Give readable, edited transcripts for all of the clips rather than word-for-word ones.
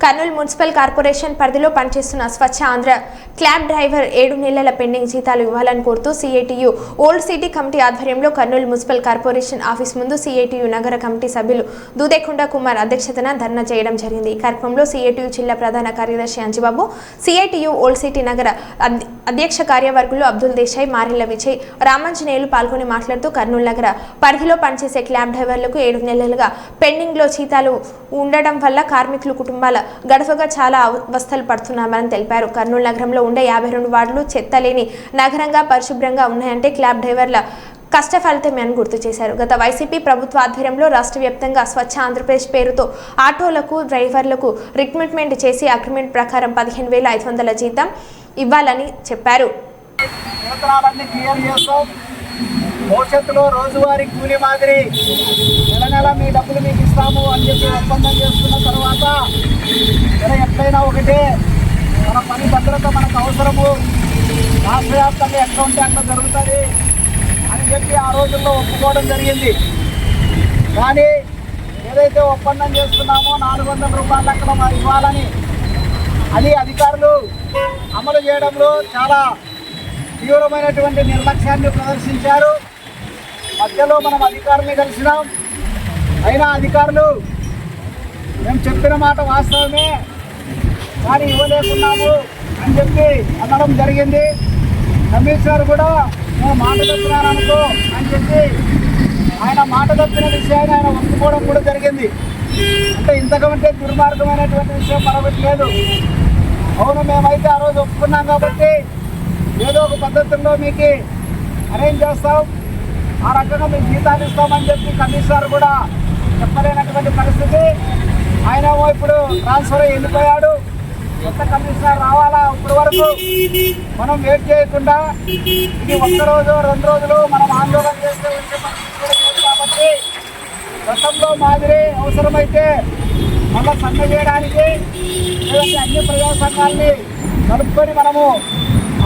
Kurnool municipal corporation పరిధిలో పనిచేస్తున్న స్వచ్ఛ Andhra cab driver 7 నెలల పెండింగ్ జీతాలు ఇవ్వాలని కోరుతూ సిఐటియు ఓల్డ్ సిటీ కమిటీ ఆధ్వర్యంలో కర్నూలు మున్సిపల్ కార్పొరేషన్ ఆఫీస్ ముందు సిఐటియు నగర కమిటీ సభ్యులు దూదేకొండ కుమార్ అధ్యక్షతన ధర్నా చేయడం జరిగింది. ఈ కార్యక్రమంలో సిఐటియు జిల్లా ప్రధాన కార్యదర్శి అంజిబాబు, సిఐటియు ఓల్డ్ సిటీ నగర అధ్యక్ష కార్యవర్గులు అబ్దుల్ దేశాయ్, మారెల్ల విజయ్, రామాంజనేయులు పాల్గొని మాట్లాడుతూ కర్నూలు నగర పరిధిలో పనిచేసే క్యాబ్ డ్రైవర్లకు 7 నెలలుగా పెండింగ్లో జీతాలు ఉండడం వల్ల కార్మికులు కుటుంబాల గడవగా చాలా అవస్థలు పడుతున్నామని తెలిపారు. కర్నూలు నగరంలో ఉండే 52 వార్డులు చెత్త లేని నగరంగా పరిశుభ్రంగా ఉన్నాయంటే క్యాబ్ డ్రైవర్ల కష్ట ఫలితమే అని గుర్తు చేశారు. గత వైసీపీ ప్రభుత్వ ఆధ్వర్యంలో రాష్ట్ర వ్యాప్తంగా స్వచ్ఛ ఆంధ్రప్రదేశ్ పేరుతో ఆటోలకు డ్రైవర్లకు రిక్రూట్మెంట్ చేసి అగ్రిమెంట్ ప్రకారం 15,500 జీతం ఇవ్వాలని చెప్పారు. భవిష్యత్తులో రోజువారీ కూలీ మాదిరి నెల మీ డబ్బులు మీకు ఇస్తాము అని చెప్పి ఒప్పందం చేసుకున్న తర్వాత ఎట్లయినా ఒకటే మన పని భద్రత మనకు అవసరము, రాష్ట్ర వ్యాప్తంగా ఎట్లా ఉంటే అట్లా జరుగుతుంది అని చెప్పి ఆ రోజుల్లో ఒప్పుకోవడం జరిగింది. కానీ ఏదైతే ఒప్పందం చేసుకున్నామో 400 రూపాయల లెక్కన మరి ఇవ్వాలని అది అధికారులు అమలు చేయడంలో చాలా తీవ్రమైనటువంటి నిర్లక్ష్యాన్ని ప్రదర్శించారు. మధ్యలో మనం అధికారుల్ని కలిసినాం, అయినా అధికారులు మేము చెప్పిన మాట వాస్తవమే కానీ ఇవ్వలేకున్నాము అని చెప్పి అనడం జరిగింది. కమిషనర్ కూడా నేను మాట తప్పినాననుకో అని చెప్పి ఆయన మాట తప్పిన విషయాన్ని ఆయన ఒప్పుకోవడం కూడా జరిగింది. అంటే ఇంతకంటే దుర్మార్గమైనటువంటి విషయం మరొకటి లేదు. అవును, మేమైతే ఆ రోజు ఒప్పుకున్నాం కాబట్టి ఏదో ఒక పద్ధతుల్లో మీకు అరేంజ్ చేస్తాం, ఆ రకంగా మీకు జీతాలు ఇస్తామని చెప్పి కమిషనర్ కూడా చెప్పలేనటువంటి పరిస్థితి. ఆయన ఇప్పుడు ట్రాన్స్ఫర్ అయ్యి వెళ్ళిపోయాడు. కొత్త కమిషనర్ రావాలా? ఇప్పటి వరకు మనం వెయిట్ చేయకుండా ఇది 1 రోజు 2 రోజులు మనం ఆందోళన చేస్తే కాబట్టి గతంలో మాదిరి అవసరమైతే మళ్ళీ సమ్మె చేయడానికి లేదంటే అన్ని ప్రజా సంఘాలని కలుపుకొని మనము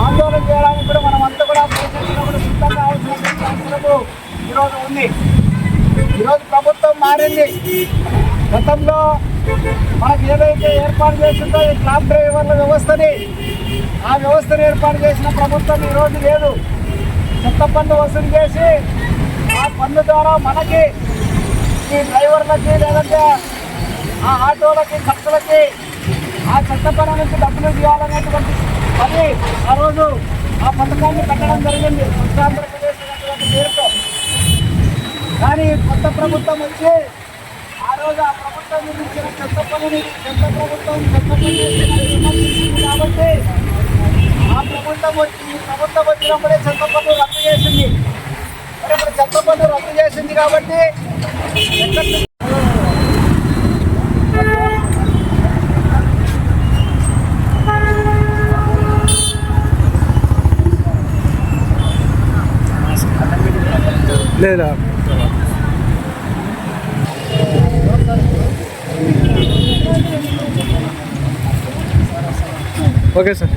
ఆందోళన చేయడానికి కూడా మనం అంతా కూడా సిద్ధంగా అవసరము ఈరోజు ఉంది. ఈరోజు ప్రభుత్వం మారింది. గతంలో మనకు ఏదైతే ఏర్పాటు చేసిందో ఈ క్యాబ్ డ్రైవర్ల వ్యవస్థని, ఆ వ్యవస్థను ఏర్పాటు చేసిన ప్రభుత్వం ఈరోజు లేదు. చెత్త పన్ను వసూలు చేసి ఆ పన్ను ద్వారా మనకి ఈ డ్రైవర్లకి లేదంటే ఆ ఆటోలకి ఖర్చులకి ఆ చెత్త పన్ను నుంచి డబ్బులు తీయాలనేటువంటి అది ఆ రోజు ఆ పథకాన్ని పెట్టడం జరిగింది స్వచ్ఛ ఆంధ్రప్రదేశ్ అనేటువంటి పేరుతో. కానీ కొత్త ప్రభుత్వం వచ్చి ఆ రోజు ఆ ప్రభుత్వం నిర్మించిన చెత్త పనుని చెత్త ప్రభుత్వం విమర్శించింది కాబట్టి ఆ ప్రభుత్వం వచ్చినప్పుడే చెత్త పన్ను రద్దు చేసింది. మరి ఇప్పుడు చెత్త పన్ను రద్దు చేసింది కాబట్టి లేదా ఓకే సార్.